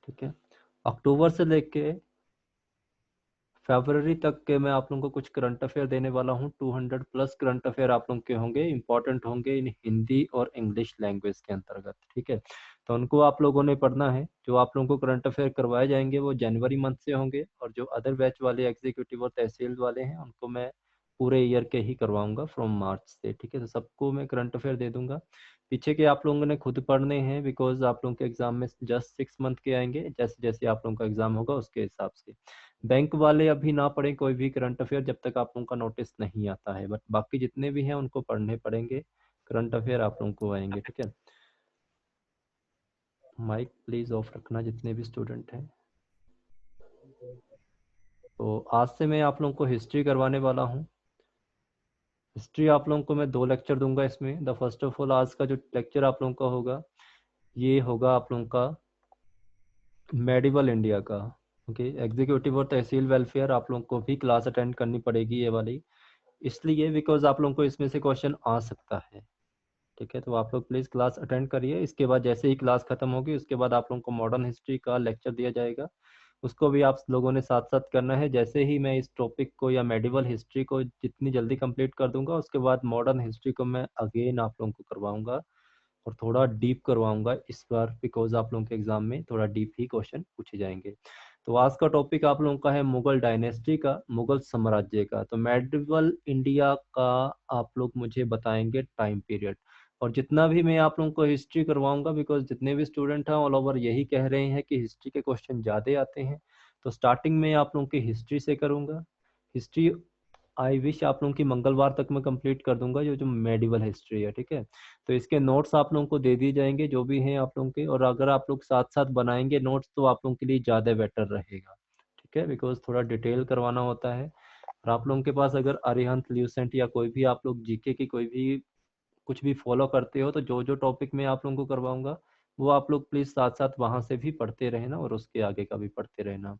ठीक है। अक्टूबर से लेके फरवरी तक के मैं आप लोगों को कुछ करंट अफेयर देने वाला हूँ। 200 प्लस करंट अफेयर आप लोगों के होंगे, इंपॉर्टेंट होंगे इन हिंदी और इंग्लिश लैंग्वेज के अंतर्गत। ठीक है, तो उनको आप लोगों ने पढ़ना है। जो आप लोगों को करंट अफेयर करवाए जाएंगे वो जनवरी मंथ से होंगे, और जो अदर बैच वाले एग्जीक्यूटिव और तहसील वाले हैं उनको मैं पूरे ईयर के ही करवाऊंगा फ्रॉम मार्च से। ठीक है, तो सबको मैं करंट अफेयर दे दूंगा। पीछे के आप लोगों ने खुद पढ़ने हैं, बिकॉज आप लोगों के एग्जाम में जस्ट 6 मंथ के आएंगे, जैसे जैसे आप लोगों का एग्जाम होगा उसके हिसाब से। बैंक वाले अभी ना पढ़ें कोई भी करंट अफेयर जब तक आप लोगों का नोटिस नहीं आता है, बट बाकी जितने भी हैं उनको पढ़ने पड़ेंगे, करंट अफेयर आप लोगों को आएंगे। ठीक है, माइक प्लीज ऑफ रखना जितने भी स्टूडेंट हैं। तो आज से मैं आप लोगों को हिस्ट्री करवाने वाला हूँ। हिस्ट्री आप लोगों को मैं 2 लेक्चर दूंगा इसमें। द फर्स्ट ऑफ ऑल, आज का जो लेक्चर आप लोगों का होगा ये होगा आप लोगों का मेडिवल इंडिया का। ओके, एग्जीक्यूटिव और तहसील वेलफेयर आप लोगों को भी क्लास अटेंड करनी पड़ेगी ये वाली, इसलिए बिकॉज आप लोगों को इसमें से क्वेश्चन आ सकता है। ठीक है, तो आप लोग प्लीज़ क्लास अटेंड करिए। इसके बाद जैसे ही क्लास खत्म होगी उसके बाद आप लोगों को मॉडर्न हिस्ट्री का लेक्चर दिया जाएगा, उसको भी आप लोगों ने साथ साथ करना है। जैसे ही मैं इस टॉपिक को या मेडिवल हिस्ट्री को जितनी जल्दी कंप्लीट कर दूंगा उसके बाद मॉडर्न हिस्ट्री को मैं अगेन आप लोगों को करवाऊंगा, और थोड़ा डीप करवाऊंगा इस बार, बिकॉज आप लोगों के एग्जाम में थोड़ा डीप ही क्वेश्चन पूछे जाएंगे। तो आज का टॉपिक आप लोगों का है मुगल डायनेस्टी का, मुगल साम्राज्य का। तो मेडिवल इंडिया का आप लोग मुझे बताएंगे टाइम पीरियड। और जितना भी मैं आप लोगों को हिस्ट्री करवाऊंगा, बिकॉज जितने भी स्टूडेंट हैं ऑल ओवर यही कह रहे हैं कि हिस्ट्री के क्वेश्चन ज़्यादा आते हैं, तो स्टार्टिंग में आप लोगों की हिस्ट्री से करूंगा। हिस्ट्री आई विश आप लोगों की मंगलवार तक मैं कंप्लीट कर दूंगा, जो जो मेडिवल हिस्ट्री है। ठीक है, तो इसके नोट्स आप लोगों को दे दिए जाएंगे जो भी हैं आप लोगों के, और अगर आप लोग साथ साथ बनाएंगे नोट्स तो आप लोगों के लिए ज़्यादा बेटर रहेगा। ठीक है, बिकॉज थोड़ा डिटेल करवाना होता है। और आप लोगों के पास अगर अरिहंत, ल्यूसेंट या कोई भी आप लोग जीके की कोई भी कुछ भी फॉलो करते हो, तो जो जो टॉपिक मैं आप लोगों को करवाऊंगा वो आप लोग प्लीज साथ साथ वहां से भी पढ़ते रहना और उसके आगे का भी पढ़ते रहना।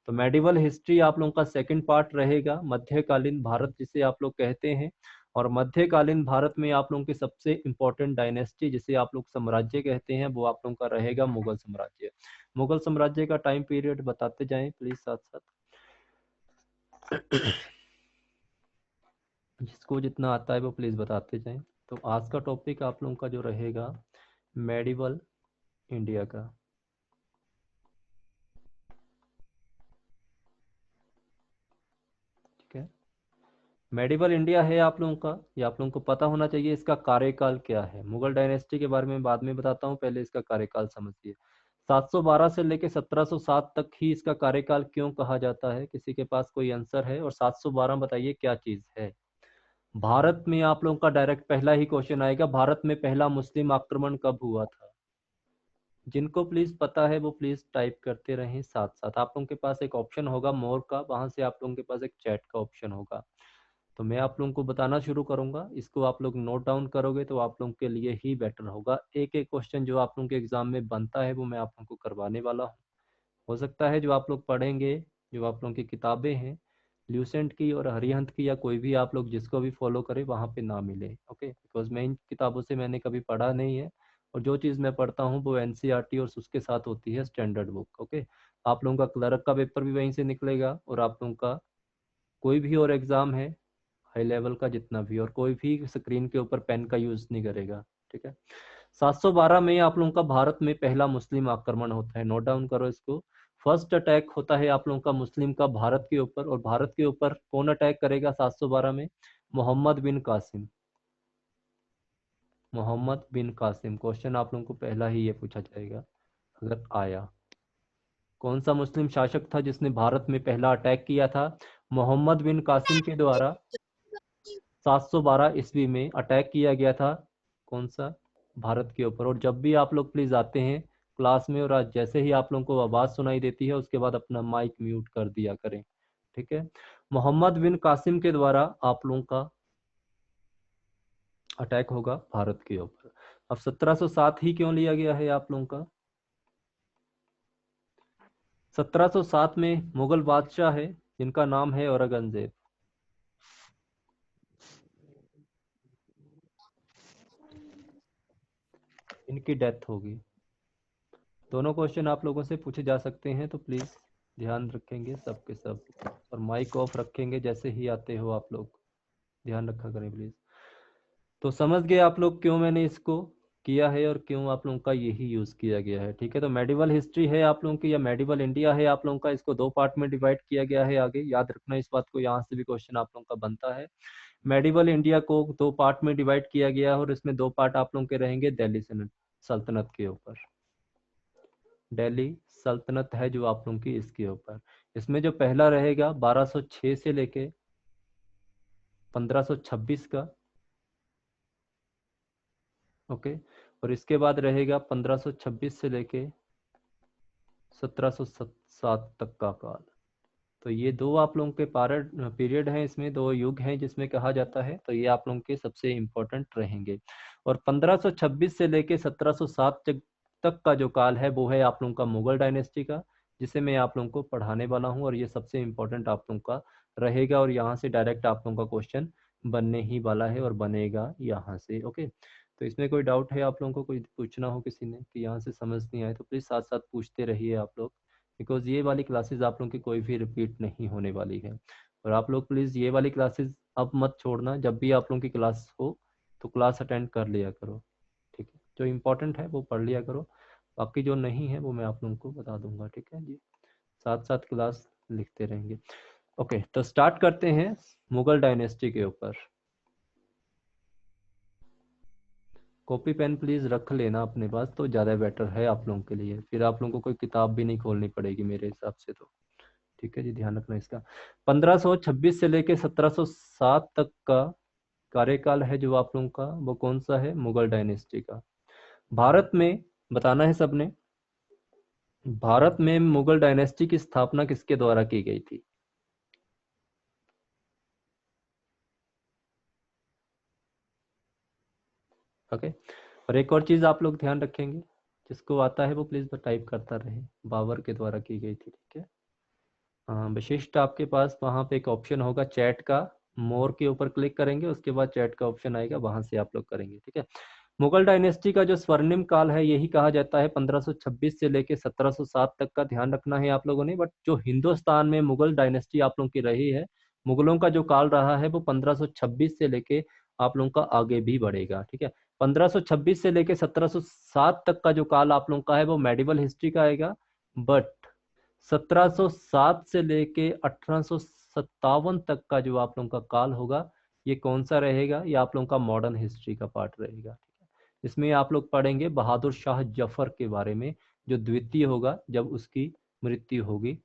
तो मेडिवल हिस्ट्री आप लोगों का सेकंड पार्ट रहेगा, मध्यकालीन भारत जिसे आप लोग कहते हैं। और मध्यकालीन भारत में आप लोगों की सबसे इंपॉर्टेंट डायनेस्टी जिसे आप लोग साम्राज्य कहते हैं वो आप लोगों का रहेगा मुगल साम्राज्य। मुगल साम्राज्य का टाइम पीरियड बताते जाएं प्लीज साथ साथ। जिसको जितना आता है वो प्लीज बताते जाएं। तो आज का टॉपिक आप लोगों का जो रहेगा मेडिवल इंडिया का। ठीक है, मेडिवल इंडिया है आप लोगों का, ये आप लोगों को पता होना चाहिए इसका कार्यकाल क्या है। मुगल डायनेस्टी के बारे में बाद में बताता हूँ, पहले इसका कार्यकाल समझिए। 712 से लेके 1707 तक ही इसका कार्यकाल क्यों कहा जाता है, किसी के पास कोई आंसर है? और 712 बताइए क्या चीज है। भारत में आप लोगों का डायरेक्ट पहला ही क्वेश्चन आएगा, भारत में पहला मुस्लिम आक्रमण कब हुआ था? जिनको प्लीज पता है वो प्लीज टाइप करते रहें साथ साथ। आप लोगों के पास एक ऑप्शन होगा मोर का, वहां से आप लोगों के पास एक चैट का ऑप्शन होगा। तो मैं आप लोगों को बताना शुरू करूंगा, इसको आप लोग नोट डाउन करोगे तो आप लोगों के लिए ही बेटर होगा। एक एक क्वेश्चन जो आप लोगों के एग्जाम में बनता है वो मैं आप लोगों को करवाने वाला हूँ। हो सकता है जो आप लोग पढ़ेंगे, जो आप लोगों की किताबें हैं ल्यूसेंट की और हरिहंत की या कोई भी आप लोग जिसको भी फॉलो करें वहाँ पे ना मिले। ओके, बिकॉज मैं इन किताबों से मैंने कभी पढ़ा नहीं है, और जो चीज़ मैं पढ़ता हूँ वो एनसीईआरटी और उसके साथ होती है स्टैंडर्ड बुक। ओके, आप लोगों का क्लर्क का पेपर भी वहीं से निकलेगा, और आप लोगों का कोई भी और एग्जाम है हाई लेवल का जितना भी, और कोई भी स्क्रीन के ऊपर पेन का यूज नहीं करेगा। ठीक है, 712 में आप लोगों का भारत में पहला मुस्लिम आक्रमण होता है, नोट डाउन करो इसको। फर्स्ट अटैक होता है आप लोगों का मुस्लिम का भारत के ऊपर, और भारत के ऊपर कौन अटैक करेगा 712 में? मोहम्मद बिन कासिम। मोहम्मद बिन कासिम क्वेश्चन आप लोगों को पहला ही ये पूछा जाएगा अगर आया। कौन सा मुस्लिम शासक था जिसने भारत में पहला अटैक किया था? मोहम्मद बिन कासिम के द्वारा 712 ईस्वी में अटैक किया गया था। कौन सा? भारत के ऊपर। और जब भी आप लोग प्लीज आते हैं क्लास में, और आज जैसे ही आप लोगों को आवाज सुनाई देती है उसके बाद अपना माइक म्यूट कर दिया करें। ठीक है, मोहम्मद बिन कासिम के द्वारा आप लोगों का अटैक होगा भारत के ऊपर। अब 1707 ही क्यों लिया गया है आप लोगों का? 1707 में मुगल बादशाह है जिनका नाम है औरंगजेब। इनकी डेथ होगी। दोनों क्वेश्चन आप लोगों से पूछे जा सकते हैं, तो प्लीज ध्यान रखेंगे सब के सब, और माइक ऑफ रखेंगे जैसे ही आते हो आप लोग, ध्यान रखा करें प्लीज। तो समझ गए आप लोग क्यों मैंने इसको किया है और क्यों आप लोगों का यही यूज किया गया है, ठीक है। तो मेडिवल हिस्ट्री है आप लोगों की, या मेडिवल इंडिया है आप लोगों का, इसको दो पार्ट में डिवाइड किया गया है। आगे याद रखना इस बात को, यहाँ से भी क्वेश्चन आप लोगों का बनता है। मेडिवल इंडिया को दो पार्ट में डिवाइड किया गया है, और इसमें दो पार्ट आप लोगों के रहेंगे दिल्ली सल्तनत के ऊपर। दिल्ली सल्तनत है जो आप लोगों की, इसके ऊपर। इसमें जो पहला रहेगा 1206 से लेके 1526 का, ओके। और इसके बाद रहेगा 1526 से लेके 1707 तक का काल। तो ये दो आप लोगों के पीरियड हैं, इसमें दो युग हैं जिसमें कहा जाता है, तो ये आप लोगों के सबसे इंपॉर्टेंट रहेंगे। और 1526 से लेके 1707 तक का जो काल है वो है आप लोगों का मुगल डायनेस्टी का, जिसे मैं आप लोगों को पढ़ाने वाला हूँ, और ये सबसे इंपॉर्टेंट आप लोगों का रहेगा। और यहाँ से डायरेक्ट आप लोगों का क्वेश्चन बनने ही वाला है, और बनेगा यहाँ से, ओके। तो इसमें कोई डाउट है आप लोगों को, कोई पूछना हो किसी ने कि यहाँ से समझ नहीं आए, तो प्लीज़ साथ साथ पूछते रहिए आप लोग, बिकॉज ये वाली क्लासेस आप लोगों की कोई भी रिपीट नहीं होने वाली है। और आप लोग प्लीज़ ये वाली क्लासेस अब मत छोड़ना, जब भी आप लोगों की क्लास हो तो क्लास अटेंड कर लिया करो, ठीक है। जो इम्पोर्टेंट है वो पढ़ लिया करो, बाकी जो नहीं है वो मैं आप लोगों को बता दूंगा, ठीक है जी। साथ साथ क्लास लिखते रहेंगे। ओके, तो स्टार्ट करते हैं मुगल डायनेस्टी के ऊपर। कॉपी पेन प्लीज रख लेना अपने पास, तो ज़्यादा बेटर है आप लोगों के लिए, फिर आप लोगों को कोई किताब भी नहीं खोलनी पड़ेगी मेरे हिसाब से, तो ठीक है जी, ध्यान रखना इसका। 1526 से लेके 1707 तक का कार्यकाल है जो आप लोगों का, वो कौन सा है, मुगल डायनेस्टी का। भारत में बताना है सबने, भारत में मुगल डायनेस्टी की स्थापना किसके द्वारा की गई थी। ओके। और एक और चीज आप लोग ध्यान रखेंगे, जिसको आता है वो प्लीज टाइप करता रहे, बाबर के द्वारा की गई थी, ठीक है। हाँ, विशिष्ट आपके पास वहां पे एक ऑप्शन होगा चैट का, मोर के ऊपर क्लिक करेंगे, उसके बाद चैट का ऑप्शन आएगा, वहां से आप लोग करेंगे, ठीक है। मुगल डायनेस्टी का जो स्वर्णिम काल है यही कहा जाता है 1526 से लेके 1707 तक का, ध्यान रखना है आप लोगों ने। बट जो हिंदुस्तान में मुगल डायनेस्टी आप लोगों की रही है, मुगलों का जो काल रहा है वो 1526 से लेके आप लोगों का आगे भी बढ़ेगा, ठीक है। 1526 से लेके 1707 तक का जो काल आप लोगों का है वो मेडिवल हिस्ट्री का आएगा। बट 1707 से लेके 1857 तक का जो आप लोगों का काल होगा, ये कौन सा रहेगा, ये आप लोगों का मॉडर्न हिस्ट्री का पार्ट रहेगा, ठीक है। इसमें आप लोग पढ़ेंगे बहादुर शाह जफर के बारे में, जो द्वितीय होगा जब उसकी मृत्यु होगी।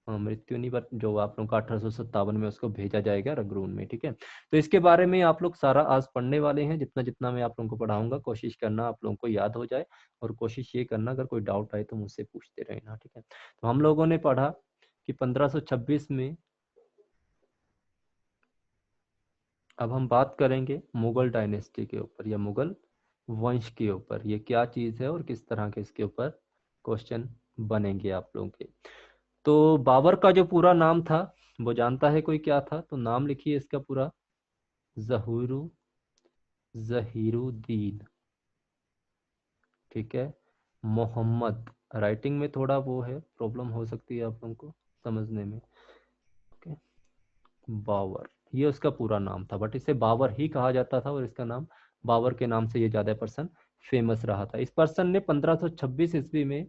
मृत्यु नहीं, बट जो आप लोगों का 1857 में उसको भेजा जाएगा रंगून में, ठीक है। तो इसके बारे में आप लोग सारा आज पढ़ने वाले हैं, जितना जितना मैं आप लोगों को पढ़ाऊंगा कोशिश करना आप लोगों को याद हो जाए, और कोशिश ये करना अगर कोई डाउट आए तो मुझसे पूछते रहना, ठीक है। तो हम लोगों ने पढ़ा कि 1526 में, अब हम बात करेंगे मुगल डायनेस्टी के ऊपर या मुगल वंश के ऊपर, ये क्या चीज है और किस तरह के इसके ऊपर क्वेश्चन बनेंगे आप लोगों के। तो बाबर का जो पूरा नाम था वो जानता है कोई क्या था, तो नाम लिखिए इसका पूरा, जहूरू जहीरुद्दीन, ठीक है। मोहम्मद, राइटिंग में थोड़ा वो है, प्रॉब्लम हो सकती है आप लोगों को समझने में, ओके। बाबर, ये उसका पूरा नाम था, बट इसे बाबर ही कहा जाता था, और इसका नाम बाबर के नाम से ये ज्यादा पर्सन फेमस रहा था। इस पर्सन ने 1526 ईस्वी में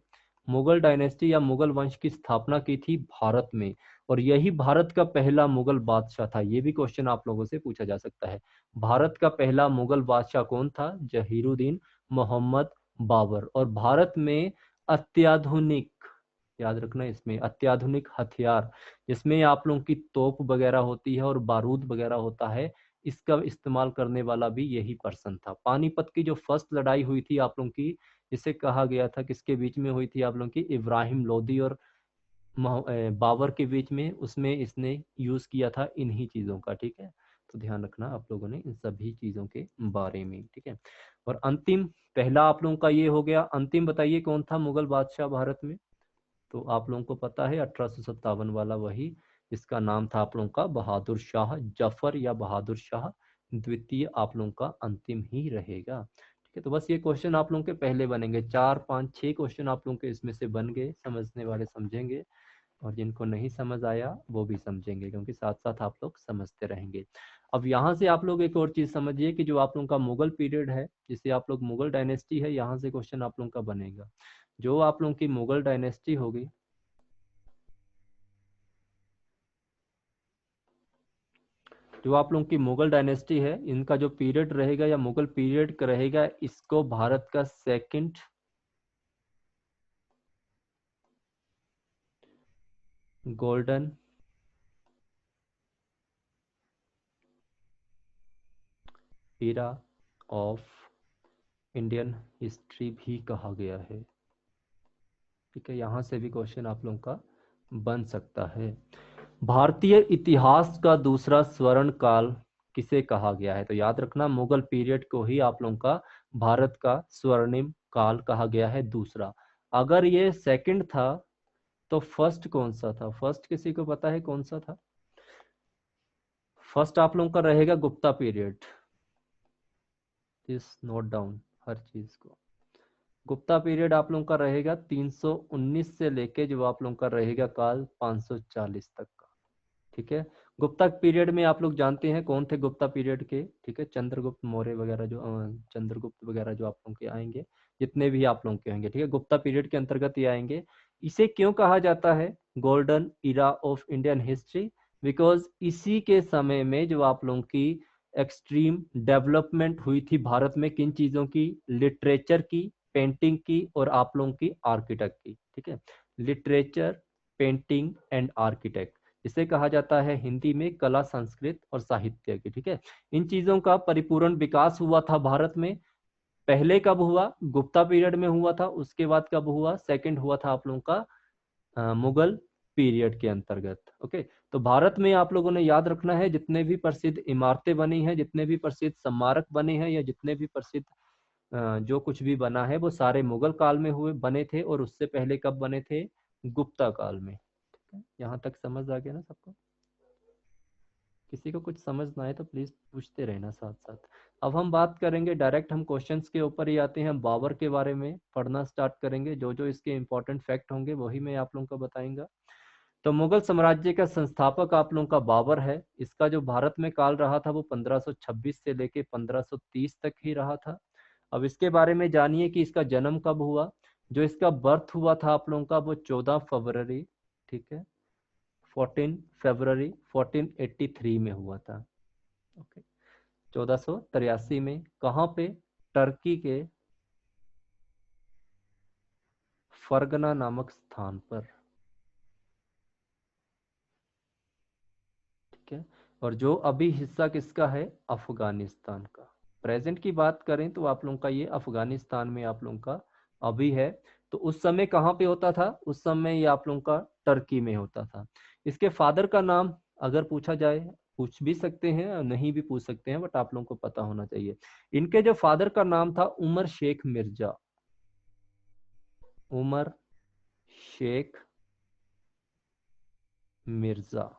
मुगल डायनेस्टी या मुगल वंश की स्थापना की थी भारत में, और यही भारत का पहला मुगल बादशाह था। ये भी क्वेश्चन आप लोगों से पूछा जा सकता है, भारत का पहला मुगल बादशाह कौन था, जहीरुद्दीन मोहम्मद बाबर। और भारत में अत्याधुनिक, याद रखना इसमें अत्याधुनिक हथियार, जिसमें आप लोगों की तोप वगैरह होती है और बारूद वगैरह होता है, इसका इस्तेमाल करने वाला भी यही पर्सन था। पानीपत की जो फर्स्ट लड़ाई हुई थी आप लोगों की, जिसे कहा गया था किसके बीच में हुई थी आप लोगों की, इब्राहिम लोदी और बाबर के बीच में, उसमें इसने यूज किया था इन्हीं चीजों का, ठीक है। तो ध्यान रखना आप लोगों ने इन सभी चीजों के बारे में, ठीक है। और अंतिम, पहला आप लोगों का ये हो गया, अंतिम बताइए कौन था मुगल बादशाह भारत में। तो आप लोगों को पता है 1857 वाला वही, इसका नाम था आप लोगों का बहादुर शाह जफर या बहादुर शाह द्वितीय, आप लोगों का अंतिम ही रहेगा। ठीक है, तो बस ये क्वेश्चन आप लोगों के पहले बनेंगे, 4 5 6 क्वेश्चन आप लोगों के इसमें से बन गए, समझने वाले समझेंगे और जिनको नहीं समझ आया वो भी समझेंगे, क्योंकि साथ साथ आप लोग समझते रहेंगे। अब यहाँ से आप लोग एक और चीज समझिए कि जो आप लोगों का मुगल पीरियड है, जिसे आप लोग मुगल डायनेस्टी है, यहाँ से क्वेश्चन आप लोगों का बनेगा। जो आप लोगों की मुगल डायनेस्टी होगी, जो आप लोगों की मुगल डायनेस्टी है, इनका जो पीरियड रहेगा या मुगल पीरियड का रहेगा, इसको भारत का second golden era of Indian history भी कहा गया है। ठीक है, यहाँ से भी क्वेश्चन आप लोगों का बन सकता है। भारतीय इतिहास का दूसरा स्वर्ण काल किसे कहा गया है? तो याद रखना, मुगल पीरियड को ही आप लोगों का भारत का स्वर्णिम काल कहा गया है दूसरा। अगर ये सेकंड था तो फर्स्ट कौन सा था? फर्स्ट किसी को पता है कौन सा था? फर्स्ट आप लोगों का रहेगा Gupta period. This note down हर चीज को। गुप्ता पीरियड आप लोगों का रहेगा 319 से लेके जो आप लोगों का रहेगा काल 540 तक का। ठीक है, गुप्ता पीरियड में आप लोग जानते हैं कौन थे गुप्ता पीरियड के। ठीक है, चंद्रगुप्त मौर्य वगैरह जो चंद्रगुप्त वगैरह जो आप लोगों के आएंगे, जितने भी आप लोगों के होंगे, ठीक है, गुप्ता पीरियड के अंतर्गत ये आएंगे। इसे क्यों कहा जाता है golden era of Indian history? Because इसी के समय में जो आप लोगों की एक्सट्रीम डेवलपमेंट हुई थी भारत में, किन चीजों की? लिटरेचर की, पेंटिंग की और आप लोगों की आर्किटेक्ट की। ठीक है, लिटरेचर, पेंटिंग एंड आर्किटेक्ट, इसे कहा जाता है हिंदी में कला, संस्कृत और साहित्य की। ठीक है, इन चीजों का परिपूर्ण विकास हुआ था भारत में। पहले कब हुआ? गुप्ता पीरियड में हुआ था। उसके बाद कब हुआ? सेकंड हुआ था आप लोगों का मुगल पीरियड के अंतर्गत। ओके, तो भारत में आप लोगों ने याद रखना है, जितने भी प्रसिद्ध इमारतें बनी हैं, जितने भी प्रसिद्ध स्मारक बने हैं, या जितने भी प्रसिद्ध जो कुछ भी बना है, वो सारे मुगल काल में हुए बने थे। और उससे पहले कब बने थे? गुप्ता काल में। ठीक है, यहाँ तक समझ आ गया ना सबको? किसी को कुछ समझ ना आए तो प्लीज पूछते रहना साथ साथ। अब हम बात करेंगे डायरेक्ट, हम क्वेश्चंस के ऊपर ही आते हैं। बाबर के बारे में पढ़ना स्टार्ट करेंगे। जो जो इसके इंपॉर्टेंट फैक्ट होंगे वही मैं आप लोगों को बताऊंगा। तो मुगल साम्राज्य का संस्थापक आप लोगों का बाबर है। इसका जो भारत में काल रहा था वो 1526 से लेके 1530 तक ही रहा था। अब इसके बारे में जानिए कि इसका जन्म कब हुआ। जो इसका बर्थ हुआ था आप लोगों का वो 14 फरवरी, ठीक है, 14 फरवरी 1483 में हुआ था। ओके, 1483 में। कहाँ पे? टर्की के फरगना नामक स्थान पर। ठीक है, और जो अभी हिस्सा किसका है? अफगानिस्तान का। प्रेजेंट की बात करें तो आप लोगों का ये अफगानिस्तान में आप लोगों का अभी है। तो उस समय कहाँ पे होता था? उस समय ये आप लोगों का टर्की में होता था। इसके फादर का नाम अगर पूछा जाए, पूछ भी सकते हैं और नहीं भी पूछ सकते हैं, बट आप लोगों को पता होना चाहिए। इनके जो फादर का नाम था उमर शेख मिर्जा। उमर शेख मिर्जा।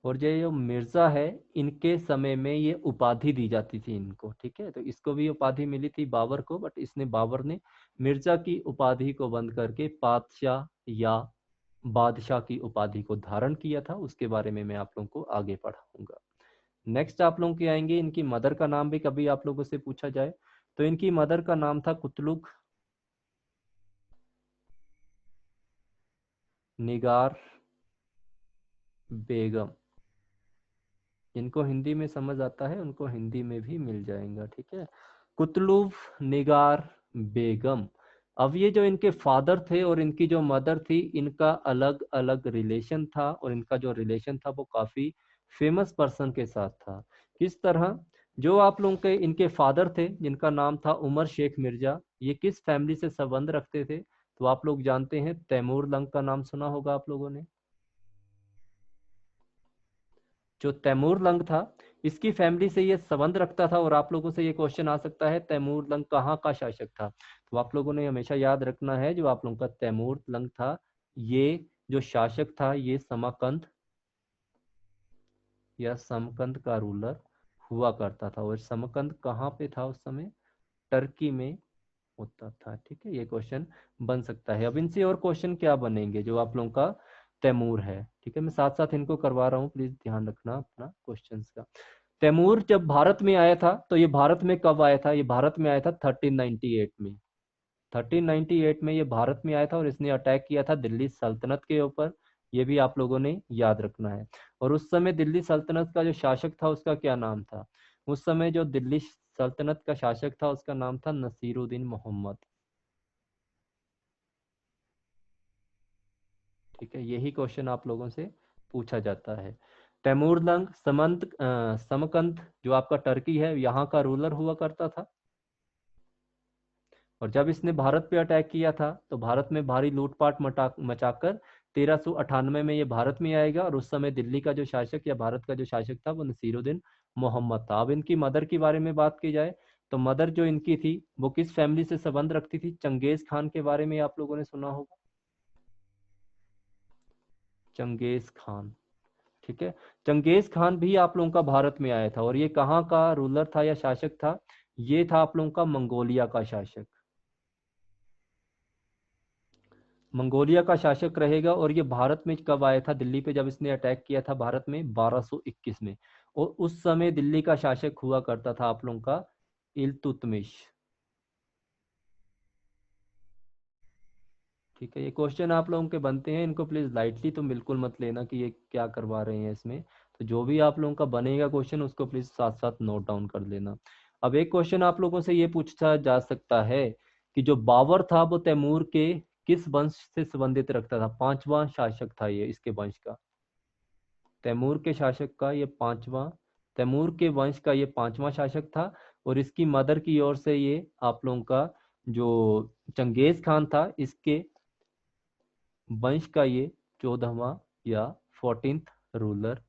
और जो ये मिर्जा है, इनके समय में ये उपाधि दी जाती थी इनको। ठीक है, तो इसको भी उपाधि मिली थी बाबर को, बट इसने बाबर ने मिर्जा की उपाधि को बंद करके पातशाह या बादशाह की उपाधि को धारण किया था। उसके बारे में मैं आप लोगों को आगे पढ़ाऊंगा। नेक्स्ट आप लोगों के आएंगे, इनकी मदर का नाम भी कभी आप लोगों से पूछा जाए तो इनकी मदर का नाम था कुतलुक निगार बेगम। जिनको हिंदी में समझ आता है उनको हिंदी में भी मिल जाएगा। ठीक है, कुतलुब निगार बेगम। अब ये जो इनके फादर थे और इनकी जो मदर थी, इनका अलग अलग रिलेशन था, और इनका जो रिलेशन था वो काफी फेमस पर्सन के साथ था। किस तरह? जो आप लोगों के इनके फादर थे जिनका नाम था उमर शेख मिर्जा, ये किस फैमिली से संबंध रखते थे? तो आप लोग जानते हैं, तैमूर लंग का नाम सुना होगा आप लोगों ने। जो तैमूर लंग था, इसकी फैमिली से ये संबंध रखता था। और आप लोगों से ये क्वेश्चन आ सकता है, तैमूर लंग कहाँ का शासक था? तो आप लोगों ने हमेशा याद रखना है, जो आप लोगों का तैमूर लंग था, ये जो शासक था, ये समकंद या समकंद का रूलर हुआ करता था। और समरकंद कहाँ पे था उस समय? टर्की में होता था। ठीक है, ये क्वेश्चन बन सकता है। अब इनसे और क्वेश्चन क्या बनेंगे जो आप लोगों का तैमूर है। ठीक है, मैं साथ साथ इनको करवा रहा हूँ, प्लीज ध्यान रखना अपना क्वेश्चंस का। तैमूर जब भारत में आया था तो ये भारत में कब आया था? ये भारत में आया था 1398 में। 1398 में ये भारत में आया था और इसने अटैक किया था दिल्ली सल्तनत के ऊपर। ये भी आप लोगों ने याद रखना है। और उस समय दिल्ली सल्तनत का जो शासक था उसका क्या नाम था? उस समय जो दिल्ली सल्तनत का शासक था उसका नाम था नसीरुद्दीन मोहम्मद। ठीक है, यही क्वेश्चन आप लोगों से पूछा जाता है। तैमूरलंग समकंद जो आपका टर्की है यहाँ का रूलर हुआ करता था। और जब इसने भारत पे अटैक किया था तो भारत में भारी लूटपाट मचाकर 1398 में ये भारत में आएगा। और उस समय दिल्ली का जो शासक या भारत का जो शासक था वो नसीरुद्दीन मोहम्मद था। अब इनकी मदर के बारे में बात की जाए तो मदर जो इनकी थी वो किस फैमिली से संबंध रखती थी? चंगेज खान के बारे में आप लोगों ने सुना होगा, चंगेज खान। ठीक है, चंगेज खान भी आप लोगों का भारत में आया था। और ये कहाँ का रूलर था या शासक था? ये था आप लोगों का मंगोलिया का शासक। मंगोलिया का शासक रहेगा। और ये भारत में कब आया था दिल्ली पे? जब इसने अटैक किया था भारत में 1221 में। और उस समय दिल्ली का शासक हुआ करता था आप लोगों का इल्तुतमिश। ठीक है, ये क्वेश्चन आप लोगों के बनते हैं, इनको प्लीज लाइटली तो बिल्कुल मत लेना कि ये क्या करवा रहे हैं इसमें। तो जो भी आप लोगों का बनेगा क्वेश्चन उसको प्लीज साथ साथ नोट डाउन कर लेना। अब एक क्वेश्चन आप लोगों से ये पूछा जा सकता है कि जो बाबर था वो तैमूर के किस वंश से संबंधित रखता था? पांचवा शासक था ये इसके वंश का। तैमूर के शासक का ये पांचवा, तैमूर के वंश का ये पांचवा शासक था। और इसकी मदर की ओर से ये आप लोगों का जो चंगेज खान था इसके वंश का ये 14वां या 14th रूलर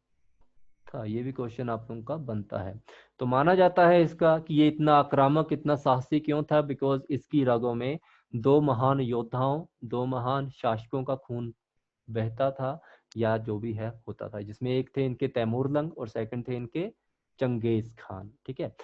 था। ये भी क्वेश्चन आप लोगों का बनता है। तो माना जाता है इसका कि ये इतना आक्रामक, इतना साहसी क्यों था? बिकॉज इसकी रगों में दो महान योद्धाओं, दो महान शासकों का खून बहता था या जो भी है होता था, जिसमें एक थे इनके तैमूरलंग और सेकंड थे इनके चंगेज खान। ठीक है,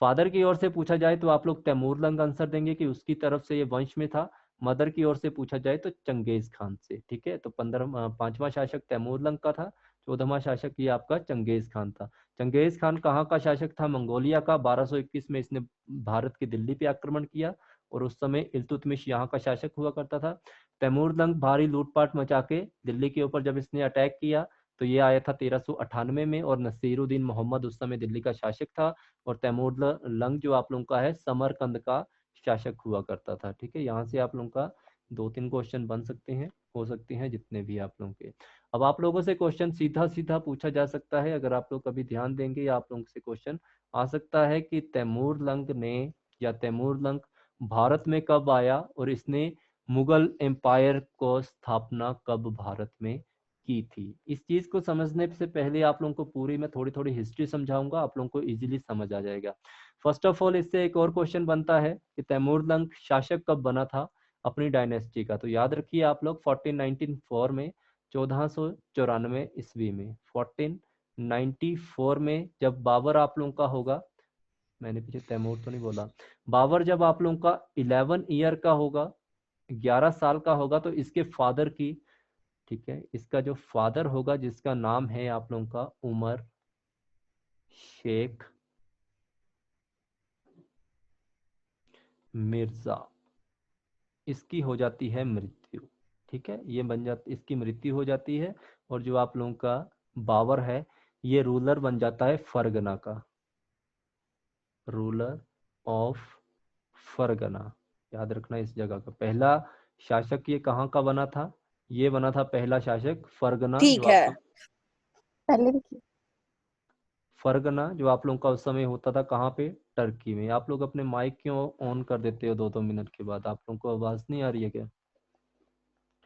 फादर की ओर से पूछा जाए तो आप लोग तैमूरलंग आंसर देंगे कि उसकी तरफ से ये वंश में था। मदर की ओर से पूछा जाए तो चंगेज खान से। ठीक है, तो 5वां शासक तैमूरलंग का था, 14वां शासक ये आपका चंगेज खान था। चंगेज खान कहाँ का शासक था? मंगोलिया का। 1221 में इसने भारत की दिल्ली पे आक्रमण किया और उस समय इल्तुतमिश यहाँ का शासक हुआ करता था। तैमूरलंग भारी लूटपाट मचा के दिल्ली के ऊपर जब इसने अटैक किया तो ये आया था 1398 में। और नसीरुद्दीन मोहम्मद उस समय दिल्ली का शासक था। और तैमूरलंग जो आप लोगों का है समरकंद का शासक हुआ करता था। ठीक है, यहाँ से आप लोगों का 2-3 क्वेश्चन बन सकते हैं, हो सकते हैं जितने भी आप लोगों के। अब आप लोगों से क्वेश्चन सीधा सीधा पूछा जा सकता है, अगर आप लोग कभी ध्यान देंगे या आप लोगों से क्वेश्चन आ सकता है कि तैमूरलंग ने या तैमूरलंग भारत में कब आया और इसने मुगल एम्पायर को स्थापना कब भारत में की थी? इस चीज को समझने से पहले आप लोगों को पूरी मैं थोड़ी थोड़ी हिस्ट्री समझाऊंगा, आप लोगों को इजीली समझ आ जाएगा। फर्स्ट ऑफ ऑल इससे एक और क्वेश्चन बनता है कि तैमूरलंग शासक कब बना था अपनी डायनेस्टी का? तो याद रखिए आप लोग 1494 में, 1494 ईस्वी में, 1494 में जब बाबर आप लोगों का होगा, मैंने पीछे तैमूर तो नहीं बोला, बाबर जब आप लोगों का 11 ईयर का होगा, 11 साल का होगा, तो इसके फादर की, ठीक है, इसका जो फादर होगा जिसका नाम है आप लोगों का उमर शेख मिर्जा, इसकी हो जाती है मृत्यु। ठीक है, ये बन जाती, इसकी मृत्यु हो जाती है। और जो आप लोगों का बाबर है ये रूलर बन जाता है फरगना का, रूलर ऑफ फरगना। याद रखना इस जगह का पहला शासक ये कहाँ का बना था? ये बना था पहला शासक फरगना, जो ठीक आप है, लोग पहले देखिए। फरगना जो आप लोगों का उस समय होता था कहाँ पे? टर्की में। आप लोग अपने माइक क्यों ऑन कर देते हो 2-2 मिनट के बाद? आप लोगों को आवाज नहीं आ रही है क्या?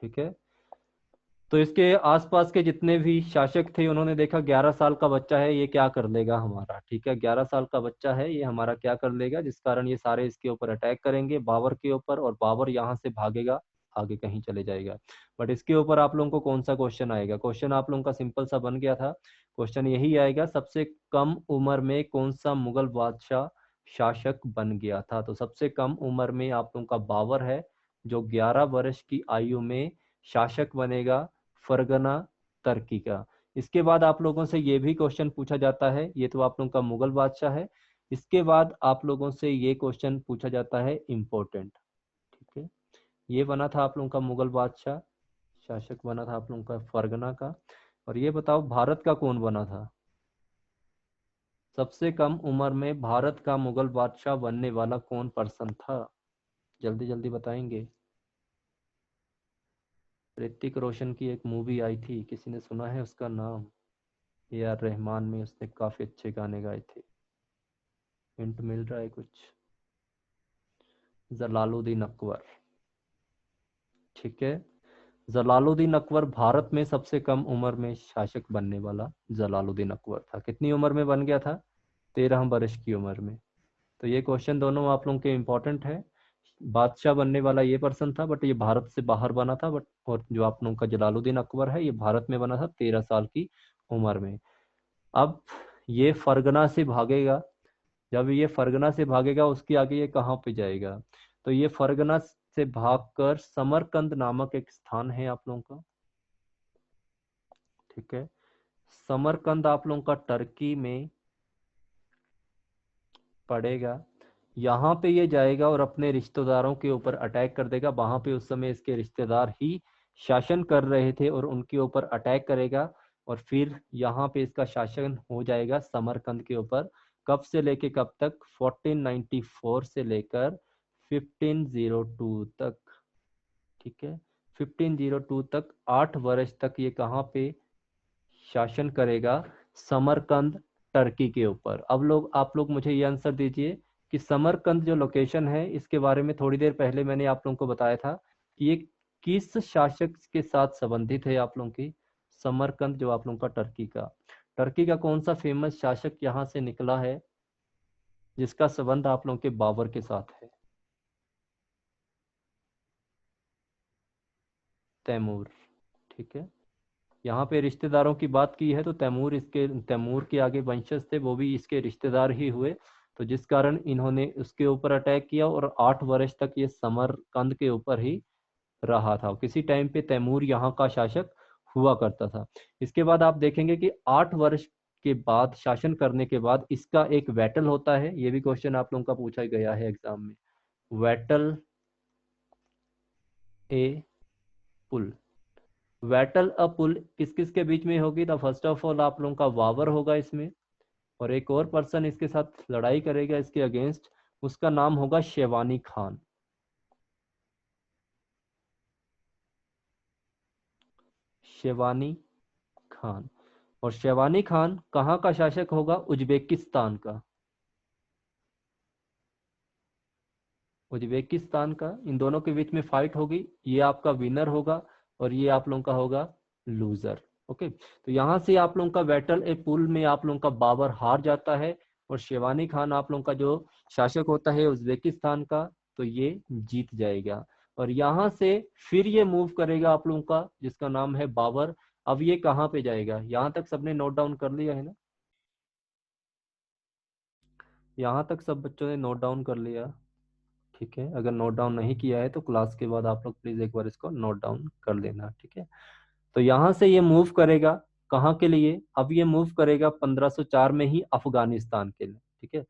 ठीक है, तो इसके आसपास के जितने भी शासक थे उन्होंने देखा 11 साल का बच्चा है, ये क्या कर लेगा हमारा। ठीक है, 11 साल का बच्चा है ये हमारा क्या कर लेगा, जिस कारण ये सारे इसके ऊपर अटैक करेंगे बाबर के ऊपर, और बाबर यहाँ से भागेगा आगे कहीं चले जाएगा। बट इसके ऊपर आप लोगों को कौन सा क्वेश्चन आएगा? क्वेश्चन आप लोगों का सिंपल सा बन गया था। क्वेश्चन यही आएगा, सबसे कम उम्र में कौन सा मुगल बादशाह शासक बन गया था? तो सबसे कम उम्र में आप लोगों का बाबर है, जो 11 वर्ष की आयु में शासक बनेगा फरगना तुर्की का। इसके बाद आप लोगों से ये भी क्वेश्चन पूछा जाता है, ये तो आप लोगों का मुगल बादशाह है। इसके बाद आप लोगों से ये क्वेश्चन पूछा जाता है इम्पोर्टेंट, ठीक है। ये बना था आप लोगों का मुगल बादशाह, शासक बना था आप लोगों का फरगना का। और ये बताओ भारत का कौन बना था? सबसे कम उम्र में भारत का मुगल बादशाह बनने वाला कौन पर्सन था? जल्दी जल्दी बताएंगे। ऋतिक रोशन की एक मूवी आई थी, किसी ने सुना है उसका नाम? ए आर रहमान में उसने काफी अच्छे गाने गाए थे। हिंट मिल रहा है कुछ? जलालुद्दीन अकबर, ठीक है। जलालुद्दीन अकबर भारत में सबसे कम उम्र में शासक बनने वाला जलालुद्दीन अकबर था। कितनी उम्र में बन गया था? 13 वर्ष की उम्र में। तो ये क्वेश्चन दोनों आप लोगों के इम्पोर्टेंट है। बादशाह बनने वाला ये पर्सन था, बट ये भारत से बाहर बना था। बट और जो आप लोगों का जलालुद्दीन अकबर है, ये भारत में बना था 13 साल की उम्र में। अब ये फरगना से भागेगा, जब ये फरगना से भागेगा उसके आगे ये कहाँ पे जाएगा? तो ये फरगना से भागकर समरकंद नामक एक स्थान है आप लोगों का, ठीक है। समरकंद आप लोगों का टर्की में पड़ेगा। यहाँ पे ये जाएगा और अपने रिश्तेदारों के ऊपर अटैक कर देगा। वहां पे उस समय इसके रिश्तेदार ही शासन कर रहे थे और उनके ऊपर अटैक करेगा, और फिर यहाँ पे इसका शासन हो जाएगा समरकंद के ऊपर। कब से लेके कब तक? 1494 से लेकर 1502 तक, ठीक है। 1502 तक 8 वर्ष तक ये कहाँ पे शासन करेगा? समरकंद टर्की के ऊपर। अब आप लोग मुझे ये आंसर दीजिए कि समरकंद जो लोकेशन है, इसके बारे में थोड़ी देर पहले मैंने आप लोगों को बताया था कि ये किस शासक के साथ संबंधित है आप लोगों की? समरकंद जो आप लोगों का टर्की का कौन सा फेमस शासक यहाँ से निकला है जिसका संबंध आप लोगों के बाबर के साथ है? तैमूर, ठीक है। यहाँ पे रिश्तेदारों की बात की है तो तैमूर के आगे वंशज थे, वो भी इसके रिश्तेदार ही हुए। तो जिस कारण इन्होंने उसके ऊपर अटैक किया और 8 वर्ष तक ये समरकंद के ऊपर ही रहा था। किसी टाइम पे तैमूर यहाँ का शासक हुआ करता था। इसके बाद आप देखेंगे कि 8 वर्ष के बाद, शासन करने के बाद, इसका एक वैटल होता है। ये भी क्वेश्चन आप लोगों का पूछा गया है एग्जाम में। वैटल ए पुल, वैटल अ पुल किस किस के बीच में होगी? तो फर्स्ट ऑफ ऑल आप लोगों का बाबर होगा इसमें, और एक और पर्सन इसके साथ लड़ाई करेगा इसके अगेंस्ट, उसका नाम होगा शेवानी खान। शेवानी खान। और शेवानी खान कहाँ का शासक होगा? उज्बेकिस्तान का। उज्बेकिस्तान का। इन दोनों के बीच में फाइट होगी, ये आपका विनर होगा और ये आप लोगों का होगा लूजर। ओके, तो यहाँ से आप लोगों का बैटल ए पुल में आप लोगों का बाबर हार जाता है, और शेवानी खान आप लोगों का जो शासक होता है उज्बेकिस्तान का, तो ये जीत जाएगा। और यहाँ से फिर ये मूव करेगा आप लोगों का जिसका नाम है बाबर। अब ये कहाँ पे जाएगा? यहाँ तक सबने नोट डाउन कर लिया है ना? यहाँ तक सब बच्चों ने नोट डाउन कर लिया? ठीक है, अगर नोट डाउन नहीं किया है तो क्लास के बाद आप लोग प्लीज एक बार इसको नोट डाउन कर लेना, ठीक है। तो यहाँ से ये मूव करेगा कहाँ के लिए? अब ये मूव करेगा 1504 में ही अफगानिस्तान के लिए, ठीक है।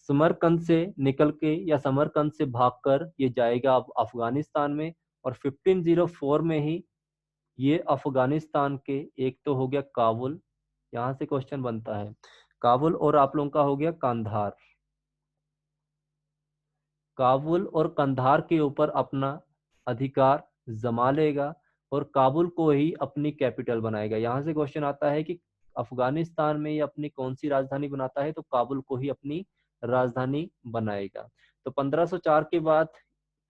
समरकंद से निकल के या समरकंद से भागकर ये जाएगा अब अफगानिस्तान में, और 1504 में ही ये अफगानिस्तान के, एक तो हो गया काबुल, यहाँ से क्वेश्चन बनता है काबुल, और आप लोगों का हो गया कंधार। काबुल और कंधार के ऊपर अपना अधिकार जमा लेगा और काबुल को ही अपनी कैपिटल बनाएगा। यहाँ से क्वेश्चन आता है कि अफगानिस्तान में ये अपनी कौन सी राजधानी बनाता है? तो काबुल को ही अपनी राजधानी बनाएगा। तो 1504 के बाद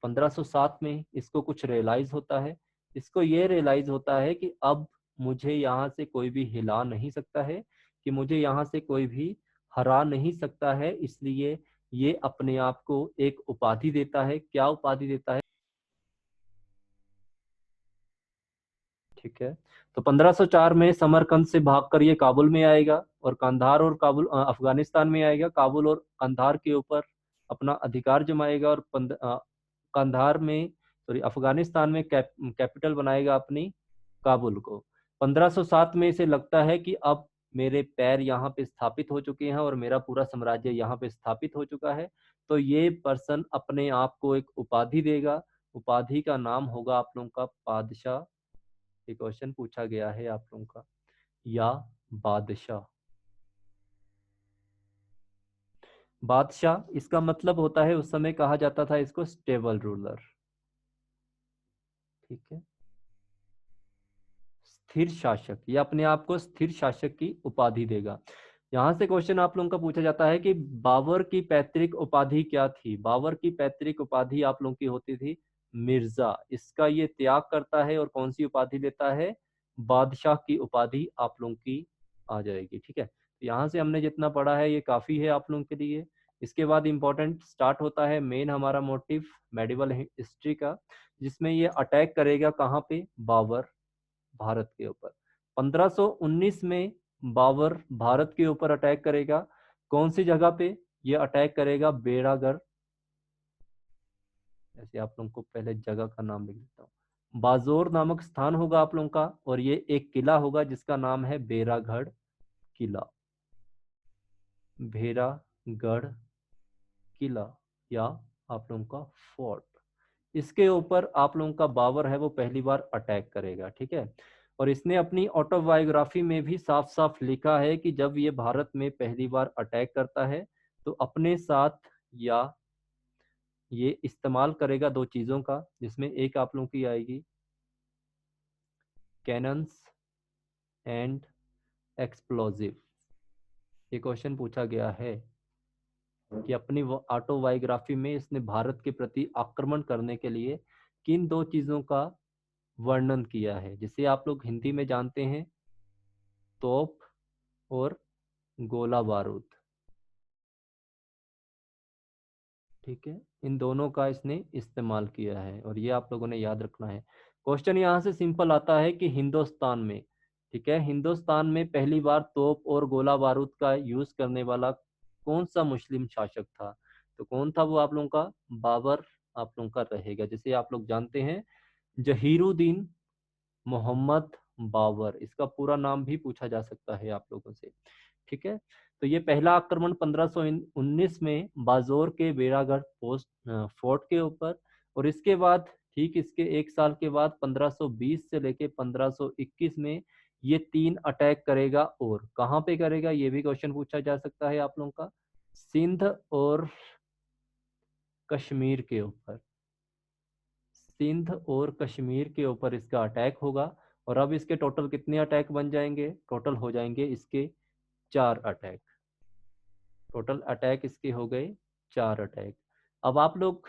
1507 में इसको कुछ रियलाइज होता है। इसको ये रियलाइज होता है कि अब मुझे यहाँ से कोई भी हिला नहीं सकता है, कि मुझे यहाँ से कोई भी हरा नहीं सकता है। इसलिए ये अपने आप को एक उपाधि देता है। क्या उपाधि देता है? ठीक है। तो 1504 में समरकंद से भागकर ये काबुल में आएगा और कंधार और काबुल अफगानिस्तान में आएगा। काबुल और कंधार के ऊपर अपना अधिकार जमाएगा और कंधार में सॉरी अफगानिस्तान में कैपिटल बनाएगा अपनी काबुल को। 1507 में इसे लगता है कि अब मेरे पैर यहाँ पे स्थापित हो चुके हैं और मेरा पूरा साम्राज्य यहाँ पे स्थापित हो चुका है। तो ये पर्सन अपने आप को एक उपाधि देगा। उपाधि का नाम होगा आप लोगों का बादशाह। ये क्वेश्चन पूछा गया है आप लोगों का, या बादशाह। बादशाह इसका मतलब होता है, उस समय कहा जाता था इसको स्टेबल रूलर। ठीक है, स्थिर शासक, या अपने आप को स्थिर शासक की उपाधि देगा। यहां से क्वेश्चन आप लोगों का पूछा जाता है कि बाबर की पैतृक उपाधि क्या थी। बाबर की पैतृक उपाधि आप लोगों की होती थी मिर्जा। इसका ये त्याग करता है और कौन सी उपाधि लेता है, बादशाह की उपाधि आप लोगों की आ जाएगी। ठीक है, यहाँ से हमने जितना पढ़ा है ये काफी है आप लोगों के लिए। इसके बाद इंपॉर्टेंट स्टार्ट होता है मेन हमारा मोटिव मेडिवल हिस्ट्री का, जिसमें ये अटैक करेगा कहाँ पे, बाबर भारत के ऊपर। 1519 में बाबर भारत के ऊपर अटैक करेगा। कौन सी जगह पे ये अटैक करेगा, बेड़ागढ़। ऐसे आप लोगों को पहले जगह का नाम लिख देता हूँ। बाजोर नामक स्थान होगा आप लोगों का, और ये एक किला होगा जिसका नाम है बेरागढ़ किला। भेरागढ़ किला या आप लोगों का फोर्ट, इसके ऊपर आप लोगों का बाबर है वो पहली बार अटैक करेगा। ठीक है, और इसने अपनी ऑटोबायोग्राफी में भी साफ साफ लिखा है कि जब ये भारत में पहली बार अटैक करता है तो अपने साथ या ये इस्तेमाल करेगा दो चीजों का, जिसमें एक आप लोगों की आएगी कैनन्स एंड एक्सप्लोजिव। ये क्वेश्चन पूछा गया है कि अपनी ऑटोबायोग्राफी में इसने भारत के प्रति आक्रमण करने के लिए किन दो चीजों का वर्णन किया है, जिसे आप लोग हिंदी में जानते हैं तोप और गोला बारूद। ठीक है, इन दोनों का इसने इस्तेमाल किया है और ये आप लोगों ने याद रखना है। क्वेश्चन यहाँ से सिंपल आता है कि हिंदुस्तान में, ठीक है, हिंदुस्तान में पहली बार तोप और गोला बारूद का यूज करने वाला कौन सा मुस्लिम शासक था। तो कौन था वो आप लोगों का, बाबर आप लोगों का रहेगा, जिसे आप लोग जानते हैं जहीरुद्दीन मोहम्मद बाबर। इसका पूरा नाम भी पूछा जा सकता है आप लोगों से। ठीक है, तो ये पहला आक्रमण 1519 में बाजोर के बेड़ागढ़ पोस्ट फोर्ट के ऊपर, और इसके बाद ठीक इसके एक साल के बाद 1520 से लेके 1521 में ये तीन अटैक करेगा। और कहाँ पे करेगा ये भी क्वेश्चन पूछा जा सकता है आप लोगों का, सिंध और कश्मीर के ऊपर। सिंध और कश्मीर के ऊपर इसका अटैक होगा। और अब इसके टोटल कितने अटैक बन जाएंगे, टोटल हो जाएंगे इसके 4 अटैक। टोटल अटैक इसके हो गए 4 अटैक। अब आप लोग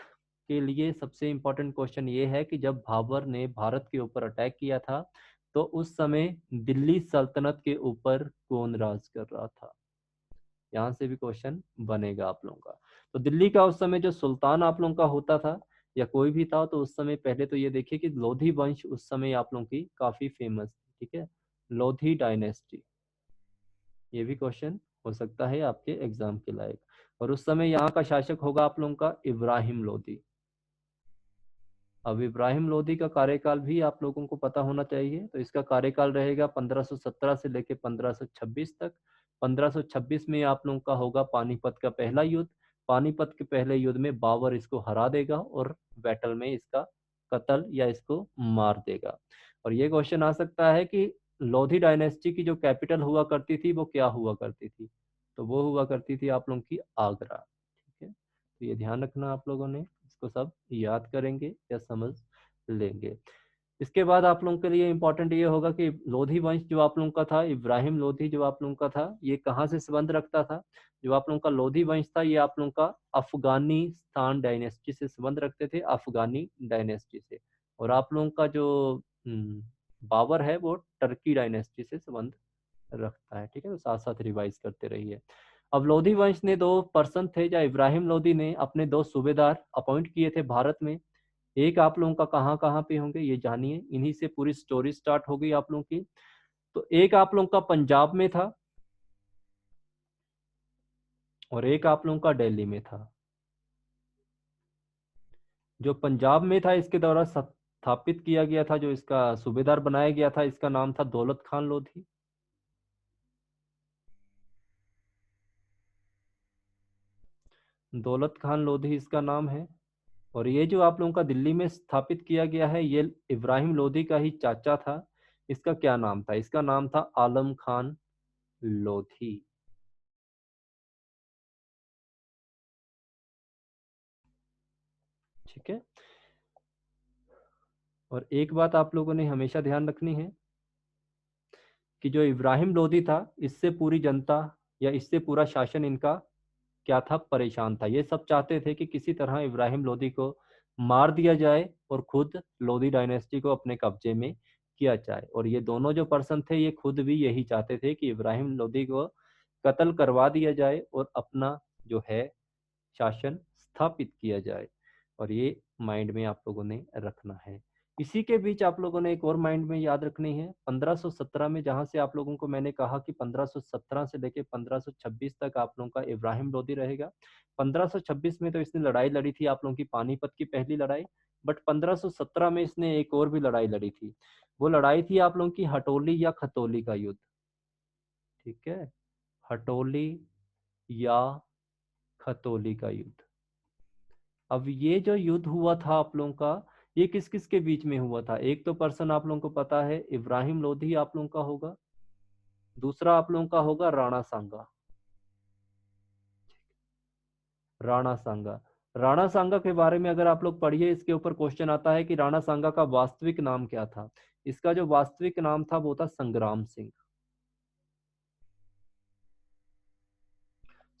के लिए सबसे इंपॉर्टेंट क्वेश्चन ये है कि जब बाबर ने भारत के ऊपर अटैक किया था तो उस समय दिल्ली सल्तनत के ऊपर कौन राज कर रहा था। यहाँ से भी क्वेश्चन बनेगा आप लोगों का। तो दिल्ली का उस समय जो सुल्तान आप लोगों का होता था या कोई भी था, तो उस समय पहले तो ये देखिए कि लोधी वंश उस समय आप लोगों की काफी फेमस थी। ठीक है, लोधी डायनेस्टी, ये भी क्वेश्चन हो सकता है आपके एग्जाम के लायक। और उस समय यहाँ का शासक होगा आप लोगों का इब्राहिम लोधी। अब इब्राहिम लोधी का कार्यकाल भी आप लोगों को पता होना चाहिए। तो इसका कार्यकाल रहेगा 1517 से लेकर 1526 तक। 1526 में आप लोगों का होगा पानीपत का पहला युद्ध। पानीपत के पहले युद्ध में बाबर इसको हरा देगा और बैटल में इसका कत्ल या इसको मार देगा। और ये क्वेश्चन आ सकता है कि लोधी डायनेस्टी की जो कैपिटल हुआ करती थी वो क्या हुआ करती थी। तो वो हुआ करती थी आप लोगों की आगरा। ठीक है, तो ये ध्यान रखना आप लोगों ने, इसको सब याद करेंगे या समझ लेंगे। इसके बाद आप लोगों के लिए इंपॉर्टेंट ये होगा कि लोधी वंश जो आप लोगों का था, इब्राहिम लोधी जो आप लोगों का था, ये कहाँ से संबंध रखता था। जो आप लोगों का लोधी वंश था ये आप लोगों का अफगानिस्तान डायनेस्टी से संबंध रखते थे, अफगानी डायनेस्टी से। और आप लोगों का जो बाबर है वो टर्की डायनेस्टी से संबंध रखता है। ठीक है, तो साथ साथ रिवाइज करते रहिए। अब लोधी वंश ने 2 पर्सन थे, या इब्राहिम लोधी ने अपने 2 सूबेदार अपॉइंट किए थे भारत में। एक आप लोगों का कहाँ कहाँ पे होंगे ये जानिए, इन्हीं से पूरी स्टोरी स्टार्ट हो गई आप लोगों की। तो एक आप लोगों का पंजाब में था और एक आप लोगों का दिल्ली में था। जो पंजाब में था इसके द्वारा स्थापित किया गया था, जो इसका सूबेदार बनाया गया था, इसका नाम था दौलत खान लोधी। दौलत खान लोधी इसका नाम है। और ये जो आप लोगों का दिल्ली में स्थापित किया गया है, ये इब्राहिम लोधी का ही चाचा था। इसका क्या नाम था? इसका नाम था आलम खान लोधी। ठीक है। और एक बात आप लोगों ने हमेशा ध्यान रखनी है कि जो इब्राहिम लोधी था, इससे पूरी जनता या इससे पूरा शासन इनका क्या था? परेशान था। ये सब चाहते थे कि किसी तरह इब्राहिम लोधी को मार दिया जाए और खुद लोधी डायनेस्टी को अपने कब्जे में किया जाए। और ये दोनों जो पर्सन थे, ये खुद भी यही चाहते थे कि इब्राहिम लोधी को कत्ल करवा दिया जाए और अपना जो है शासन स्थापित किया जाए। और ये माइंड में आप लोगों ने रखना है। इसी के बीच आप लोगों ने एक और माइंड में याद रखनी है, 1517 में जहां से आप लोगों को मैंने कहा कि 1517 से लेके 1526 तक आप लोगों का इब्राहिम लोधी रहेगा। 1526 में तो इसने लड़ाई लड़ी थी आप लोगों की पानीपत की पहली लड़ाई। बट 1517 में इसने एक और भी लड़ाई लड़ी थी। वो लड़ाई थी आप लोगों की हटोली या खतौली का युद्ध। ठीक है, हटोली या खतौली का युद्ध। अब ये जो युद्ध हुआ था आप लोगों का, ये किस किस के बीच में हुआ था? एक तो पर्सन आप लोगों को पता है इब्राहिम लोधी आप लोगों का होगा, दूसरा आप लोगों का होगा राणा सांगा। राणा सांगा, राणा सांगा के बारे में अगर आप लोग पढ़िए, इसके ऊपर क्वेश्चन आता है कि राणा सांगा का वास्तविक नाम क्या था। इसका जो वास्तविक नाम था वो था संग्राम सिंह।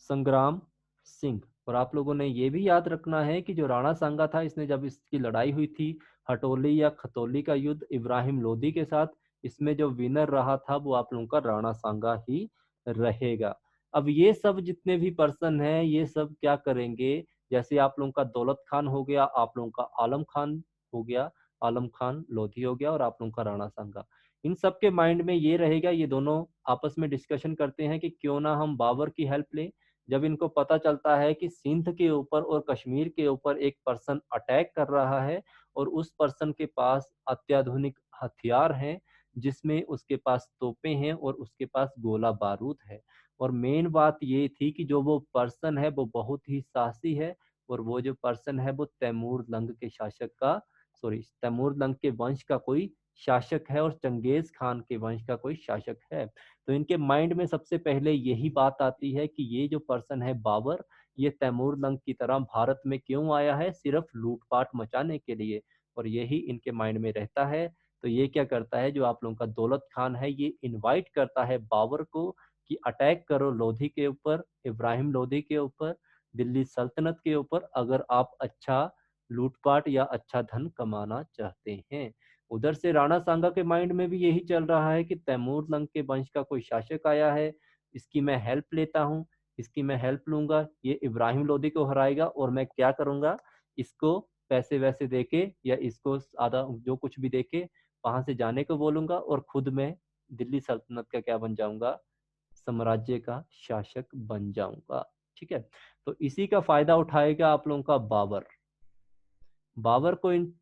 संग्राम सिंह। और आप लोगों ने ये भी याद रखना है कि जो राणा सांगा था, इसने जब इसकी लड़ाई हुई थी हटोली या खतौली का युद्ध इब्राहिम लोधी के साथ, इसमें जो विनर रहा था वो आप लोगों का राणा सांगा ही रहेगा। अब ये सब जितने भी पर्सन हैं, ये सब क्या करेंगे? जैसे आप लोगों का दौलत खान हो गया, आप लोगों का आलम खान हो गया, आलम खान लोधी हो गया, और आप लोगों का राणा सांगा। इन सब के माइंड में ये रहेगा, ये दोनों आपस में डिस्कशन करते हैं कि क्यों ना हम बाबर की हेल्प लें। जब इनको पता चलता है कि सिंध के ऊपर और कश्मीर के ऊपर एक पर्सन अटैक कर रहा है और उस पर्सन के पास अत्याधुनिक हथियार हैं, जिसमें उसके पास तोपें हैं और उसके पास गोला बारूद है। और मेन बात ये थी कि जो वो पर्सन है वो बहुत ही साहसी है, और वो जो पर्सन है वो तैमूर लंग के शासक का, सॉरी, तैमूर लंग के वंश का कोई शासक है और चंगेज खान के वंश का कोई शासक है। तो इनके माइंड में सबसे पहले यही बात आती है कि ये जो पर्सन है बाबर, ये तैमूर लंग की तरह भारत में क्यों आया है? सिर्फ लूटपाट मचाने के लिए। और यही इनके माइंड में रहता है। तो ये क्या करता है, जो आप लोगों का दौलत खान है, ये इनवाइट करता है बाबर को कि अटैक करो लोधी के ऊपर, इब्राहिम लोधी के ऊपर, दिल्ली सल्तनत के ऊपर, अगर आप अच्छा लूटपाट या अच्छा धन कमाना चाहते हैं। उधर से राणा सांगा के माइंड में भी यही चल रहा है कि तैमूर लंग के वंश का कोई शासक आया है, इसकी मैं हेल्प लेता हूँ, इसकी मैं हेल्प लूंगा, ये इब्राहिम लोधी को हराएगा और मैं क्या करूंगा, इसको पैसे वैसे देके या इसको आधा जो कुछ भी देके वहां से जाने को बोलूंगा, और खुद मैं दिल्ली सल्तनत का क्या बन जाऊंगा? साम्राज्य का शासक बन जाऊंगा। ठीक है। तो इसी का फायदा उठाएगा आप लोगों का बाबर। बाबर को इन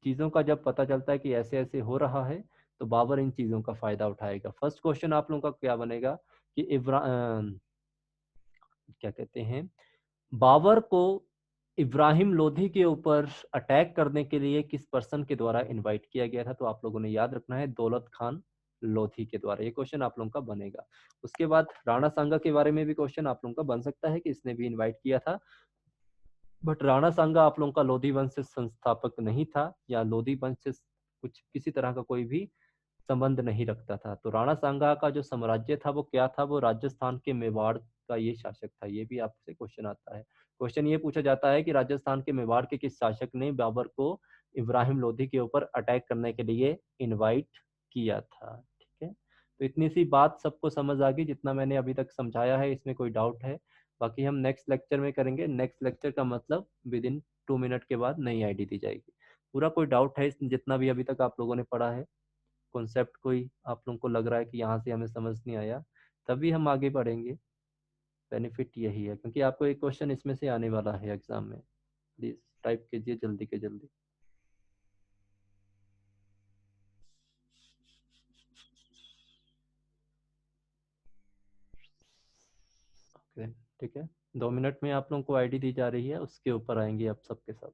चीजों का जब पता चलता है कि ऐसे ऐसे हो रहा है, तो बाबर इन चीजों का फायदा उठाएगा। फर्स्ट क्वेश्चन आप लोगों का क्या बनेगा कि क्या कहते हैं, बाबर को इब्राहिम लोधी के ऊपर अटैक करने के लिए किस पर्सन के द्वारा इनवाइट किया गया था? तो आप लोगों ने याद रखना है दौलत खान लोधी के द्वारा। ये क्वेश्चन आप लोगों का बनेगा। उसके बाद राणा सांगा के बारे में भी क्वेश्चन आप लोगों का बन सकता है कि इसने भी इनवाइट किया था। बट राणा सांगा आप लोगों का लोधी वंश से संस्थापक नहीं था, या लोधी वंश से कुछ किसी तरह का कोई भी संबंध नहीं रखता था। तो राणा सांगा का जो साम्राज्य था वो क्या था? वो राजस्थान के मेवाड़ का ये शासक था। ये भी आपसे क्वेश्चन आता है। क्वेश्चन ये पूछा जाता है कि राजस्थान के मेवाड़ के किस शासक ने बाबर को इब्राहिम लोधी के ऊपर अटैक करने के लिए इनवाइट किया था? ठीक है। तो इतनी सी बात सबको समझ आ गई जितना मैंने अभी तक समझाया है? इसमें कोई डाउट है? बाकी हम नेक्स्ट लेक्चर में करेंगे। नेक्स्ट लेक्चर का मतलब विद इन 2 मिनट के बाद नई आईडी दी जाएगी। पूरा कोई डाउट है जितना भी अभी तक आप लोगों ने पढ़ा है, कॉन्सेप्ट कोई आप लोगों को लग रहा है कि यहाँ से हमें समझ नहीं आया, तभी हम आगे बढ़ेंगे। बेनिफिट यही है, क्योंकि आपको एक क्वेश्चन इसमें से आने वाला है एग्जाम में। प्लीज टाइप कीजिए जल्दी के जल्दी। ओके, ठीक है। 2 मिनट में आप लोगों को आईडी दी जा रही है, उसके ऊपर आएंगे आप सबके सब।